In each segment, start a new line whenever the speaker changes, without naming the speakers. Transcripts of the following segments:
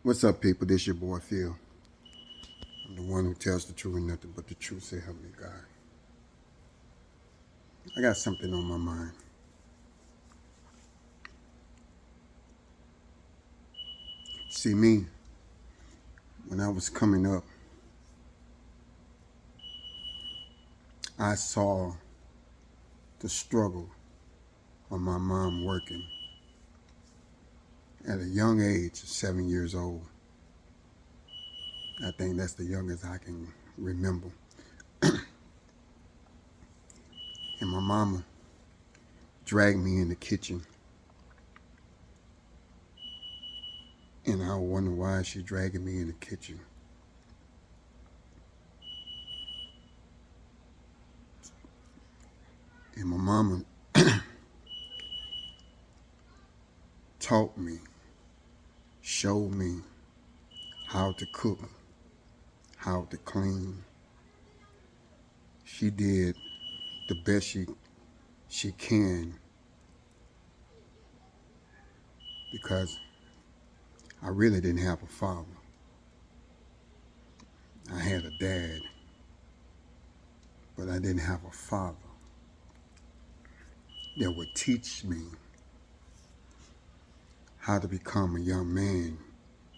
What's up, people? This your boy Phil. I'm the one who tells the truth and nothing but the truth. Say help me, God. I got something on my mind. See, me, when I was coming up, I saw the struggle of my mom working at a young age, 7 years old. I think that's the youngest I can remember. And my mama dragged me in the kitchen. And I wonder why she dragging me in the kitchen. And my mama taught me, showed me how to cook, how to clean. She did the best she can because I really didn't have a father. I had a dad, but I didn't have a father that would teach me how to become a young man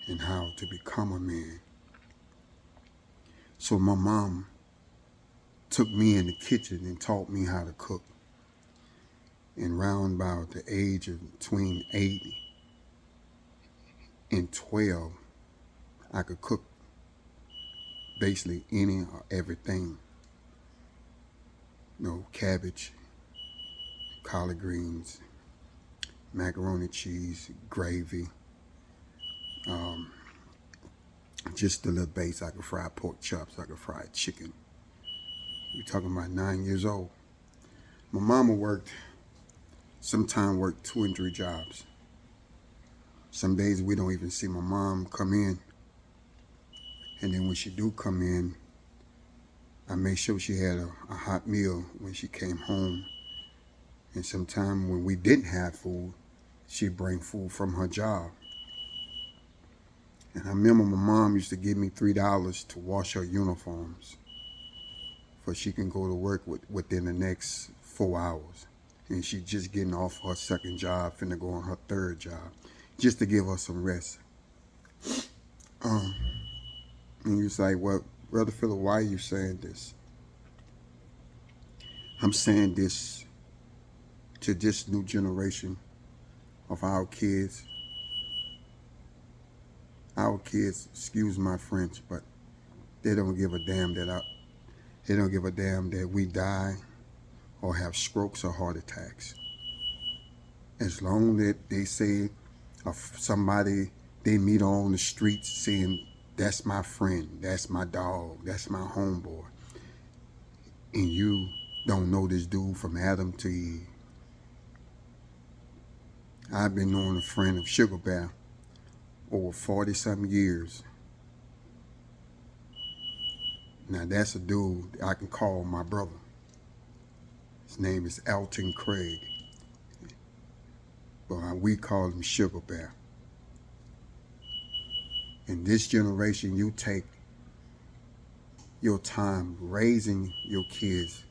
and how to become a man. So my mom took me in the kitchen and taught me how to cook. And round about the age of between 8 and 12, I could cook basically any or everything. Cabbage, collard greens, macaroni cheese, gravy, just a little base. I could fry pork chops, I could fry chicken. You're talking about 9 years old. My mama sometimes worked 2 and 3 jobs. Some days we don't even see my mom come in. And then when she do come in, I make sure she had a hot meal when she came home. And sometimes when we didn't have food, she'd bring food from her job. And I remember my mom used to give me $3 to wash her uniforms for she can go to work within the next 4 hours. And she's just getting off her second job, finna go on her third job, just to give her some rest. And you was like, well, Brother Philip, why are you saying this? I'm saying this to this new generation of our kids. Our kids, excuse my French, but they don't give a damn that we die or have strokes or heart attacks. As long as they say of somebody they meet on the streets saying, that's my friend, that's my dog, that's my homeboy, and you don't know this dude from Adam to Eve. I've been knowing a friend of Sugar Bear over 40-something years. Now that's a dude I can call my brother. His name is Elton Craig, but we call him Sugar Bear. In this generation, you take your time raising your kids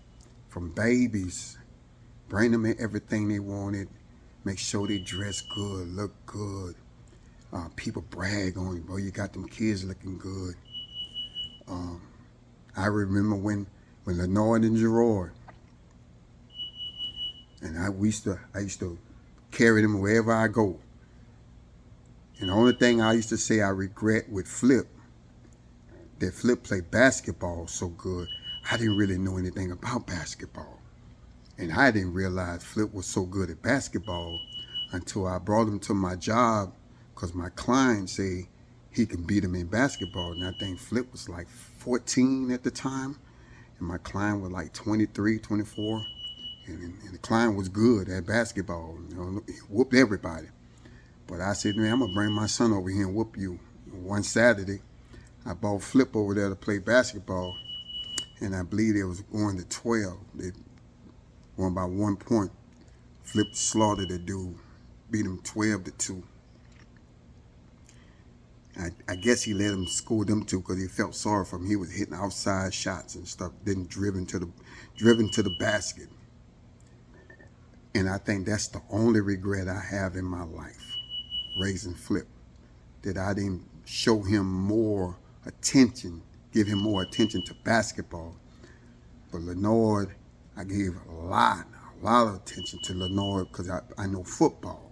from babies, bring them in everything they wanted, make sure they dress good, look good. People brag on you, bro. You got them kids looking good. I remember when Lenoid and Gerard, and I used to carry them wherever I go. And the only thing I used to say I regret with Flip, that Flip played basketball so good, I didn't really know anything about basketball. And I didn't realize Flip was so good at basketball until I brought him to my job because my client said he can beat him in basketball. And I think Flip was like 14 at the time, and my client was like 23, 24. And the client was good at basketball. He whooped everybody. But I said, man, I'm going to bring my son over here and whoop you. One Saturday, I brought Flip over there to play basketball, and I believe they was going to 12. They won by 1 point. Flip slaughtered the dude, beat him 12-2. I guess he let him score them too because he felt sorry for him. He was hitting outside shots and stuff, then driven to the basket. And I think that's the only regret I have in my life, raising Flip, that I didn't show him more attention, give him more attention to basketball. But Lenord, I gave a lot of attention to Lenord because I know football.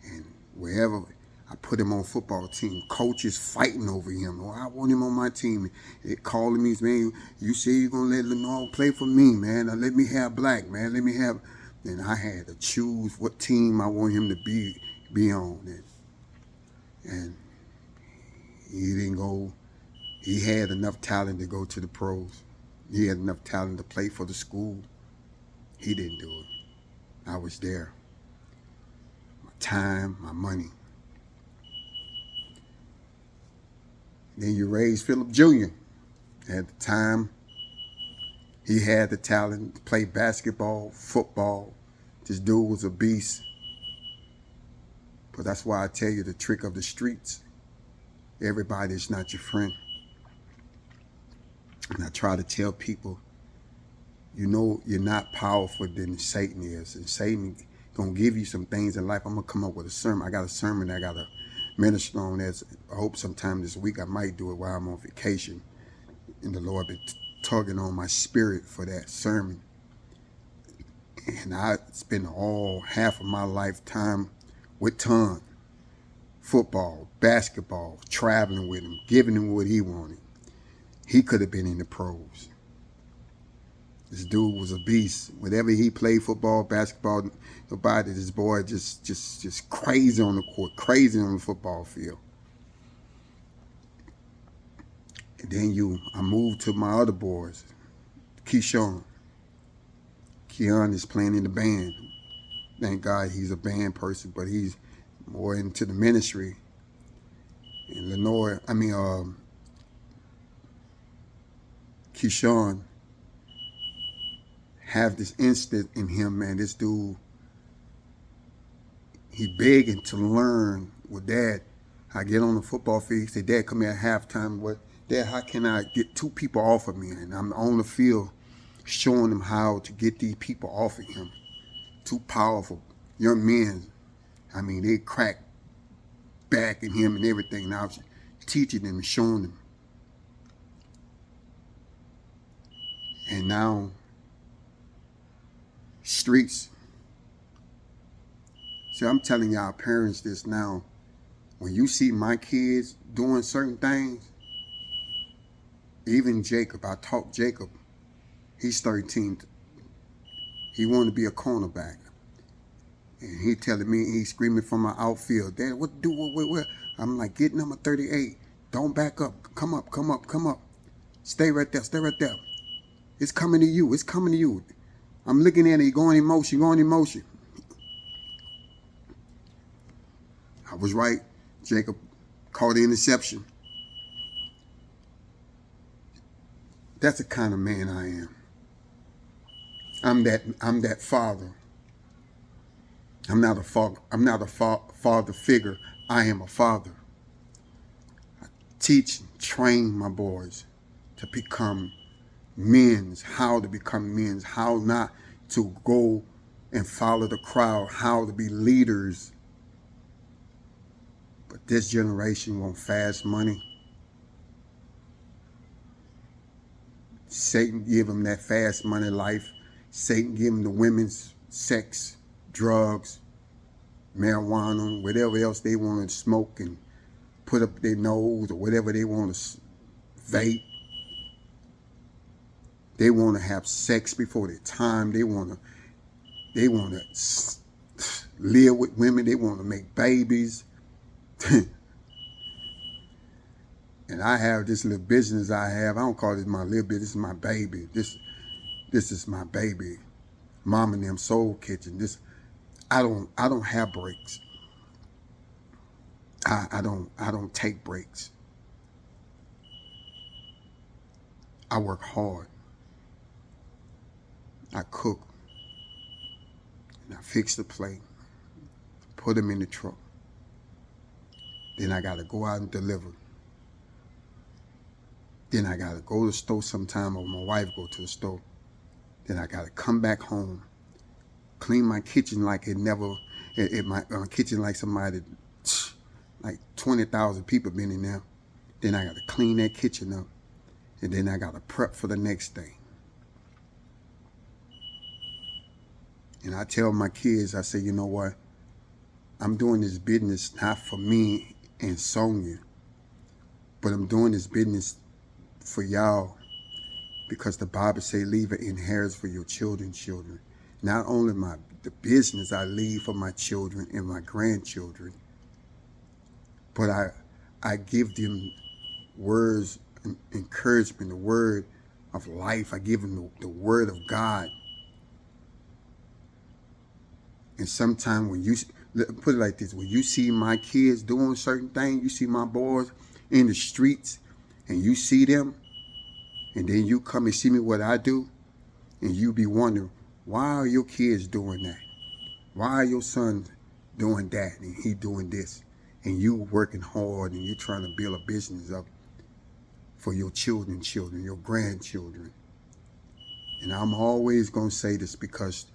And wherever I put him on football team, coaches fighting over him. Oh, I want him on my team. They calling me, man, you say you're going to let Lenord play for me, man. Now let me have Black, man. Let me have. And I had to choose what team I want him to be on. And he didn't go. He had enough talent to go to the pros. He had enough talent to play for the school. He didn't do it. I was there. My time, my money. Then you raise Philip Jr. At the time, he had the talent to play basketball, football. This dude was a beast. But that's why I tell you the trick of the streets. Everybody is not your friend. And I try to tell people, you know you're not powerful than Satan is. And Satan going to give you some things in life. I'm going to come up with a sermon. I got a sermon that I got to minister on. I hope sometime this week I might do it while I'm on vacation. And the Lord been tugging on my spirit for that sermon. And I spend half of my lifetime with Ton. Football, basketball, traveling with him, giving him what he wanted. He could have been in the pros. This dude was a beast. Whenever he played football, basketball, this boy just crazy on the court, crazy on the football field. And then I moved to my other boys, Keyshawn. Keon is playing in the band. Thank God he's a band person, but he's more into the ministry. And Keyshawn have this instinct in him, man. This dude, he begging to learn with Dad. I get on the football field, he say, Dad, come here at halftime. What, Dad, how can I get two people off of me? And I'm on the field showing him how to get these people off of him. Two powerful young men. I mean, they crack back in him and everything. And I was teaching them and showing them. And now, streets. See, I'm telling y'all parents this now. When you see my kids doing certain things, even Jacob, I taught Jacob, he's 13. He wanted to be a cornerback. And he telling me, he's screaming from my outfield, Dad, what do, what? I'm like, get number 38. Don't back up. Come up. Stay right there. It's coming to you. I'm looking at it, going in motion. I was right. Jacob caught the interception. That's the kind of man I am. I'm that father. I'm not a father figure. I am a father. I teach and train my boys to become men, how to become men, how not to go and follow the crowd, how to be leaders. But this generation want fast money. Satan give them that fast money life. Satan give them the women's sex, drugs, marijuana, whatever else they want to smoke and put up their nose or whatever they want to vape. They want to have sex before their time. They want to live with women. They want to make babies. And I have this little business I have. I don't call this my little business. This is my baby. This is my baby. Mom and them Soul Kitchen. I don't have breaks. I don't take breaks. I work hard. I cook. And I fix the plate. Put them in the truck. Then I got to go out and deliver. Then I got to go to the store sometime, or my wife go to the store. Then I got to come back home, clean my kitchen like it never, my kitchen like somebody, like 20,000 people been in there. Then I got to clean that kitchen up. And then I got to prep for the next day. And I tell my kids, I say, you know what? I'm doing this business not for me and Sonia, but I'm doing this business for y'all, because the Bible say leave an inheritance for your children's children. Not only the business I leave for my children and my grandchildren, but I give them words and encouragement, the word of life. I give them the word of God. And sometimes when you, put it like this, when you see my kids doing certain things, you see my boys in the streets, and you see them, and then you come and see me what I do, and you be wondering, why are your kids doing that? Why are your sons doing that and he doing this? And you working hard and you trying to build a business up for your children, your grandchildren. And I'm always going to say this, because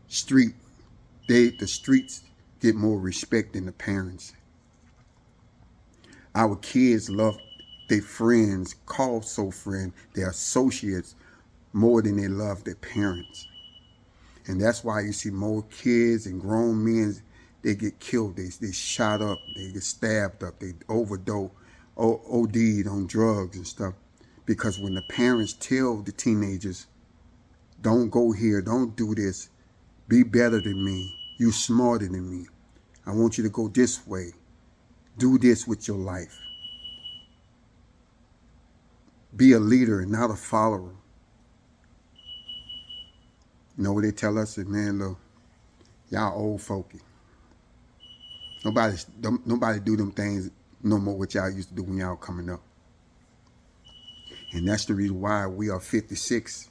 the streets get more respect than the parents. Our kids love their friends, call so friend, their associates, more than they love their parents. And that's why you see more kids and grown men, they get killed, they shot up, they get stabbed up, they overdose, OD'd on drugs and stuff. Because when the parents tell the teenagers, don't go here, don't do this, be better than me, you smarter than me, I want you to go this way, do this with your life. Be a leader and not a follower. You know what they tell us? Man, look, y'all old folky. Nobody do them things no more what y'all used to do when y'all coming up. And that's the reason why we are 56.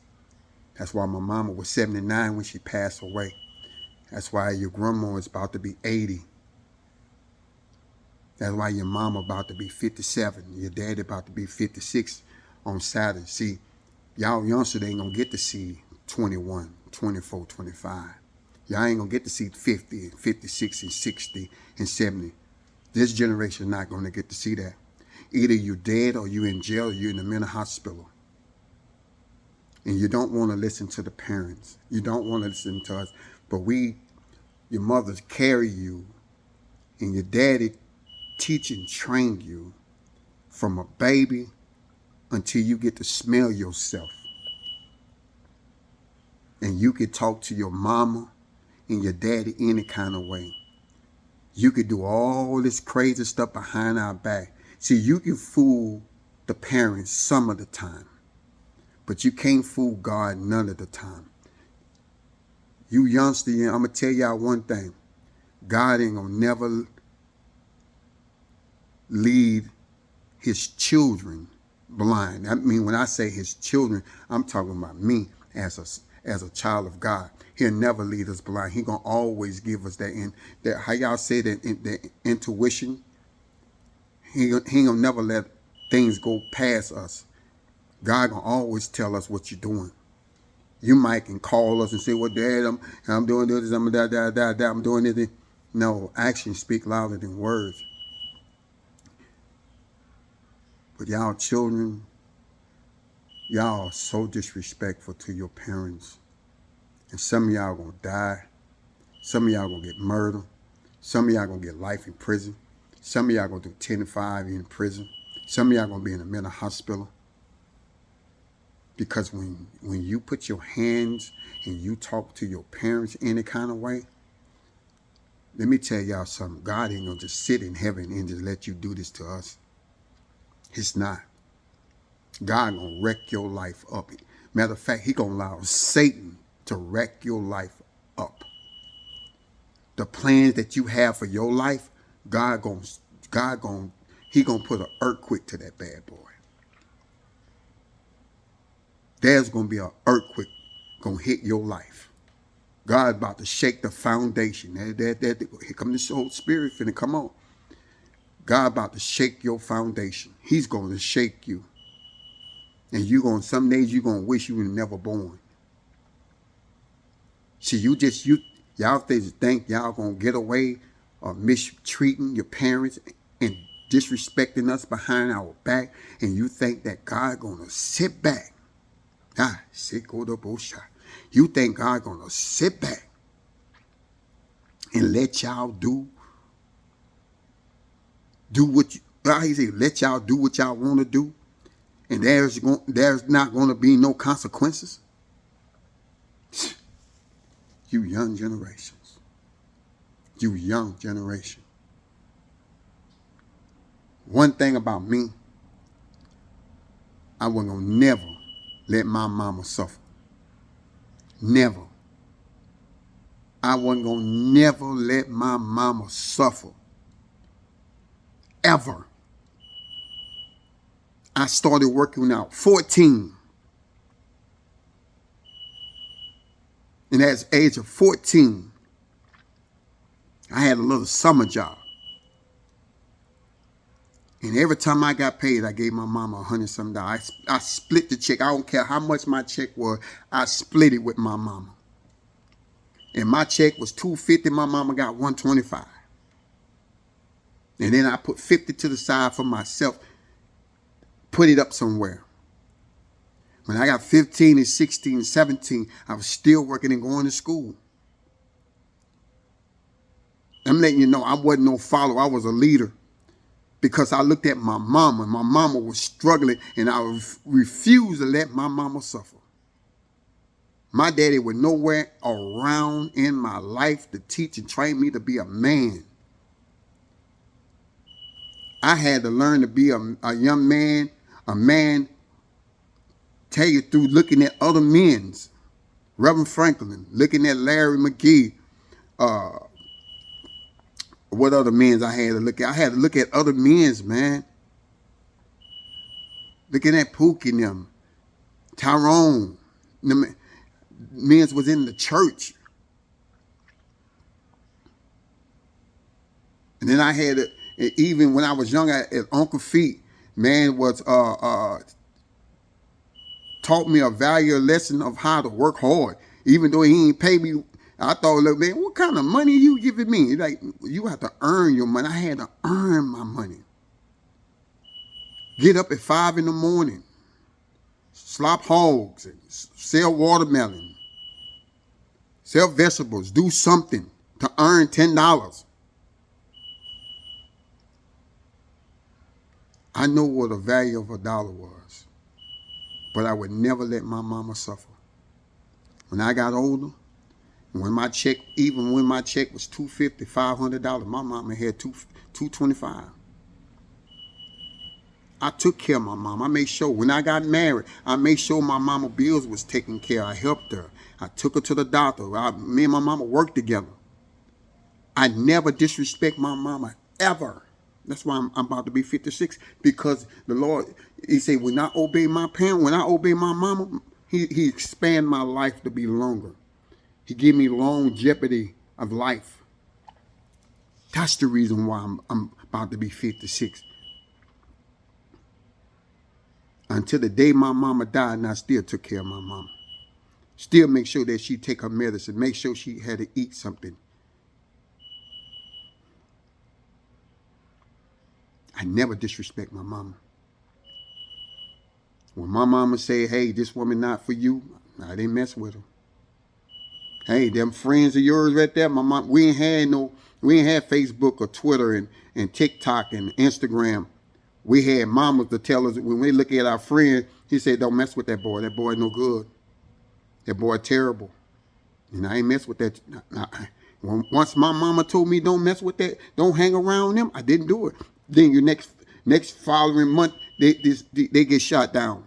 That's why my mama was 79 when she passed away. That's why your grandma is about to be 80. That's why your mama about to be 57. Your daddy about to be 56 on Saturday. See, y'all youngsters ain't going to get to see 21, 24, 25. Y'all ain't going to get to see 50, 56, and 60, and 70. This generation is not going to get to see that. Either you're dead, or you're in jail, or you're in a mental hospital. And you don't want to listen to the parents. You don't want to listen to us. But your mothers carry you, and your daddy teach and train you from a baby until you get to smell yourself. And you can talk to your mama and your daddy any kind of way. You could do all this crazy stuff behind our back. See, you can fool the parents some of the time, but you can't fool God none of the time. You youngster, I'm going to tell y'all one thing. God ain't going to never lead his children blind. I mean, when I say his children, I'm talking about me as a child of God. He'll never lead us blind. He gonna always give us that how y'all say that, the intuition. He gonna never let things go past us. God gonna always tell us what you're doing. You might can call us and say, "Well, Dad, I'm doing this. I'm doing this." No, actions speak louder than words. But y'all children, y'all are so disrespectful to your parents. And some of y'all gonna die. Some of y'all gonna get murdered. Some of y'all gonna get life in prison. Some of y'all gonna do 10 to 5 in prison. Some of y'all gonna be in a mental hospital. Because when you put your hands and you talk to your parents any kind of way, let me tell y'all something. God ain't gonna just sit in heaven and just let you do this to us. It's not. God gonna wreck your life up. Matter of fact, he gonna allow Satan to wreck your life up. The plans that you have for your life, he gonna put an earthquake to that bad boy. There's gonna be an earthquake gonna hit your life. God about to shake the foundation. Here come this Holy Spirit finna come on. God about to shake your foundation. He's going to shake you. And some days you're going to wish you were never born. See, y'all think y'all going to get away mistreating your parents and disrespecting us behind our back, and you think that God going to sit back. You think God going to sit back and let y'all do what he say, let y'all do what y'all want to do, and there's not going to be no consequences? You young generations. You young generation. One thing about me, I wasn't going to never let my mama suffer. Never. I wasn't going to never let my mama suffer. Ever. I started working out 14. And at the age of 14, I had a little summer job. And every time I got paid, I gave my mama $100-something. I split the check. I don't care how much my check was. I split it with my mama. And my check was $250. My mama got $125. And then I put $50 to the side for myself. Put it up somewhere. When I got 15 and 16 and 17, I was still working and going to school. I'm letting you know I wasn't no follower. I was a leader. Because I looked at my mama. My mama was struggling, and I refused to let my mama suffer. My daddy was nowhere around in my life to teach and train me to be a man. I had to learn to be a young man, a man, tell you through looking at other men's. Reverend Franklin, looking at Larry McGee, what other men's I had to look at? I had to look at other men's, man. Looking at Pookie and them, Tyrone. The men's was in the church. And then I had, even when I was young, at Uncle Feet, man was taught me a valuable lesson of how to work hard. Even though he ain't pay me, I thought, look, man, what kind of money you giving me? Like, you have to earn your money. I had to earn my money. Get up at 5 in the morning, slop hogs, and sell watermelon, sell vegetables, do something to earn $10. I know what the value of $1 was, but I would never let my mama suffer. When I got older, when my check was $250, $500, my mama had $225. I took care of my mom. I made sure when I got married, I made sure my mama bills was taken care of. I helped her. I took her to the doctor. Me and my mama worked together. I never disrespect my mama ever. That's why I'm about to be 56, because the Lord, he said, when I obey my parent, when I obey my mama, he expand my life to be longer. He gave me longevity of life. That's the reason why I'm about to be 56. Until the day my mama died, and I still took care of my mama. Still make sure that she take her medicine. Make sure she had to eat something. I never disrespect my mama. When my mama say, hey, this woman not for you, I didn't mess with her. Hey, them friends of yours right there, my mom, we ain't had Facebook or Twitter and TikTok and Instagram. We had mamas to tell us, when we look at our friend, he said, don't mess with that boy. That boy no good. That boy terrible. And I ain't mess with that. Once my mama told me don't mess with that, don't hang around them, I didn't do it. Then your next following month, they get shot down.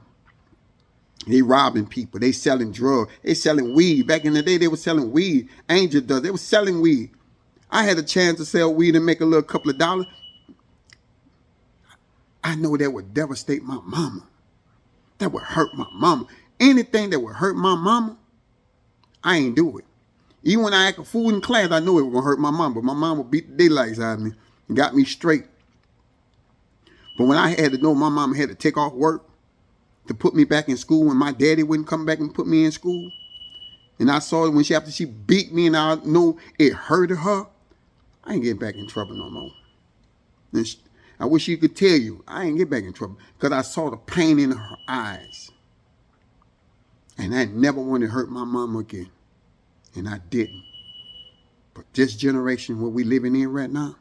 They robbing people. They selling drugs. They selling weed. Back in the day, they were selling weed. Angel does. They were selling weed. I had a chance to sell weed and make a little couple of dollars. I know that would devastate my mama. That would hurt my mama. Anything that would hurt my mama, I ain't do it. Even when I act a fool in class, I know it was going to hurt my mom, but my mom would beat the daylights out of me and got me straight. But when I had to know my mom had to take off work to put me back in school when my daddy wouldn't come back and put me in school, and I saw it when after she beat me and I know it hurted her, I ain't getting back in trouble no more. And I wish she could tell you, I ain't get back in trouble because I saw the pain in her eyes. And I never wanted to hurt my mama again. And I didn't. But this generation, what we living in right now,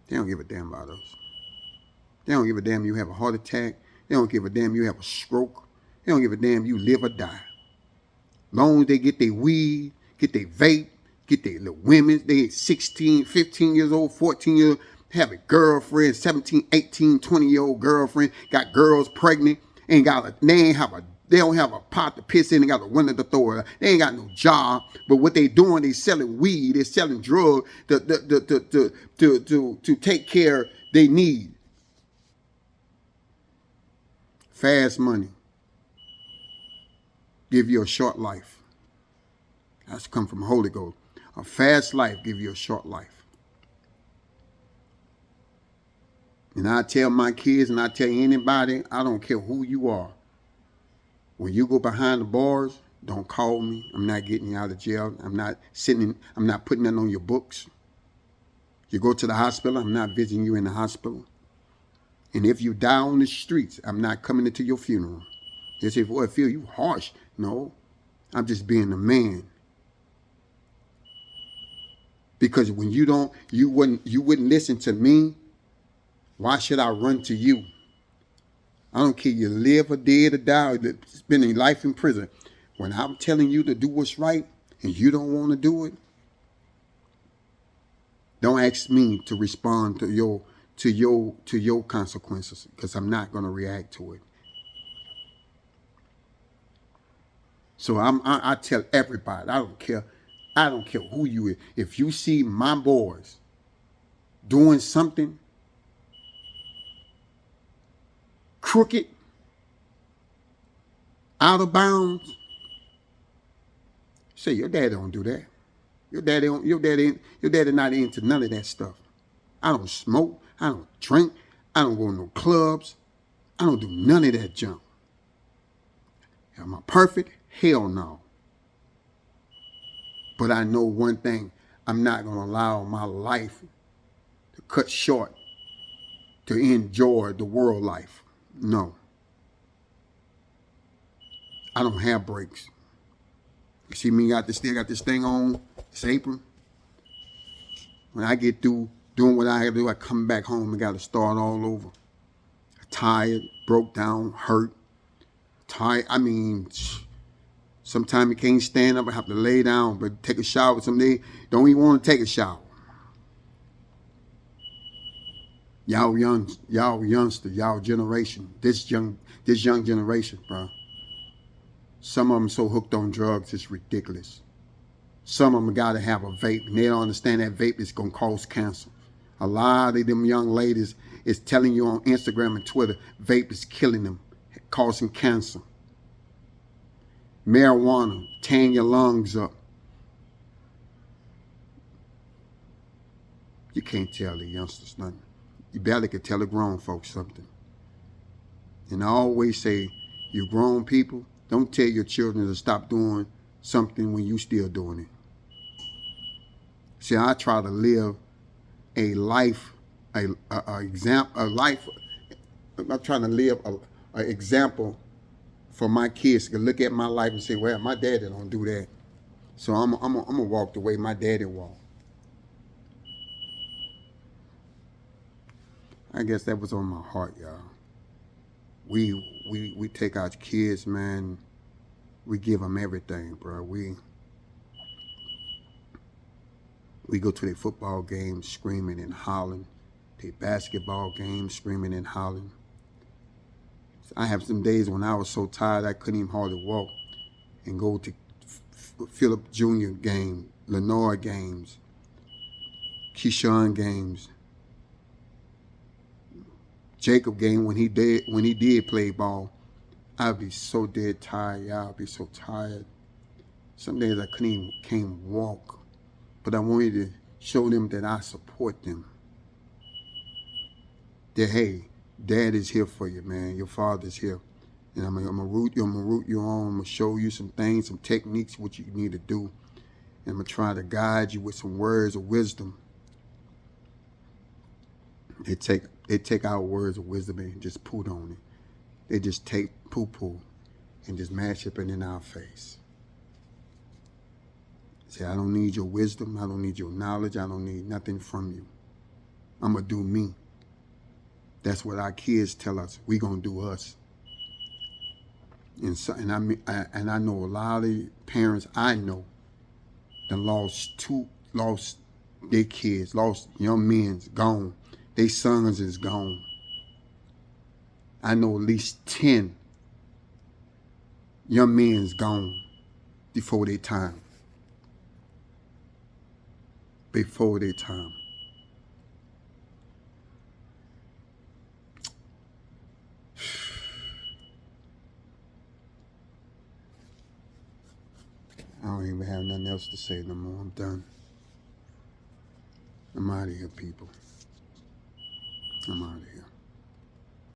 they don't give a damn about us. They don't give a damn you have a heart attack. They don't give a damn you have a stroke. They don't give a damn you live or die. Long as they get their weed, get their vape, get their little women, they 16, 15 years old, 14 years old, have a girlfriend, 17, 18, 20-year-old girlfriend, got girls pregnant, they don't have a pot to piss in, they got a window to throw it. They ain't got no job, but what they doing, they selling weed, they selling drugs to take care of their need. Fast money give you a short life. That's come from Holy Ghost. A fast life give you a short life. And I tell my kids and I tell anybody, I don't care who you are. When you go behind the bars, don't call me. I'm not getting you out of jail. I'm not putting that on your books. You go to the hospital, I'm not visiting you in the hospital. And if you die on the streets, I'm not coming into your funeral. They say, boy, I feel you harsh. No, I'm just being a man. Because when you wouldn't listen to me, why should I run to you? I don't care you live or dead or die or spending life in prison. When I'm telling you to do what's right and you don't want to do it, don't ask me to respond to your consequences, because I'm not going to react to it. So I tell everybody, I don't care who you is. If you see my boys doing something crooked, out of bounds, say your daddy don't do that. Your daddy not into none of that stuff. I don't smoke. I don't drink. I don't go to no clubs. I don't do none of that junk. Am I perfect? Hell no. But I know one thing. I'm not going to allow my life to cut short to enjoy the world life. No. I don't have breaks. You see me still got this thing on, this apron. When I get through doing what I have to do, I come back home and got to start all over. Tired, broke down, hurt. Tired. I mean, sometimes you can't stand up. I have to lay down, but take a shower. Some days don't even want to take a shower. Y'all youngster, y'all generation, this young generation, bro. Some of them so hooked on drugs, it's ridiculous. Some of them got to have a vape, and they don't understand that vape is going to cause cancer. A lot of them young ladies is telling you on Instagram and Twitter, vape is killing them, causing cancer. Marijuana, tearing your lungs up. You can't tell the youngsters nothing. You barely could tell the grown folks something. And I always say, you grown people, don't tell your children to stop doing something when you still doing it. See, I try to live a life, I'm trying to live an example for my kids to look at my life and say, well, my daddy don't do that. So I'm gonna walk the way my daddy walked. I guess that was on my heart, y'all. We take our kids, man. We give them everything, bro. We go to their football games screaming and hollering, their basketball games screaming and hollering. I have some days when I was so tired I couldn't even hardly walk, and go to Philip Jr. game, Lenore games, Keyshawn games, Jacob game when he did play ball. I'd be so dead tired, y'all. I'd be so tired. Some days I can't walk, but I wanted to show them that I support them. That hey, Dad is here for you, man. Your father's here, and I'm gonna root you on. I'm gonna show you some things, some techniques, what you need to do, and I'm gonna try to guide you with some words of wisdom. They take our words of wisdom and just put on it. They just take poo and just mash it in our face. Say, I don't need your wisdom. I don't need your knowledge. I don't need nothing from you. I'm going to do me. That's what our kids tell us. We going to do us. And I know a lot of parents I know that lost their kids, lost young men's gone. Their sons is gone. I know at least 10 young men's gone before their time. Before their time. I don't even have nothing else to say no more. I'm done. I'm out of here, people. I'm out of here.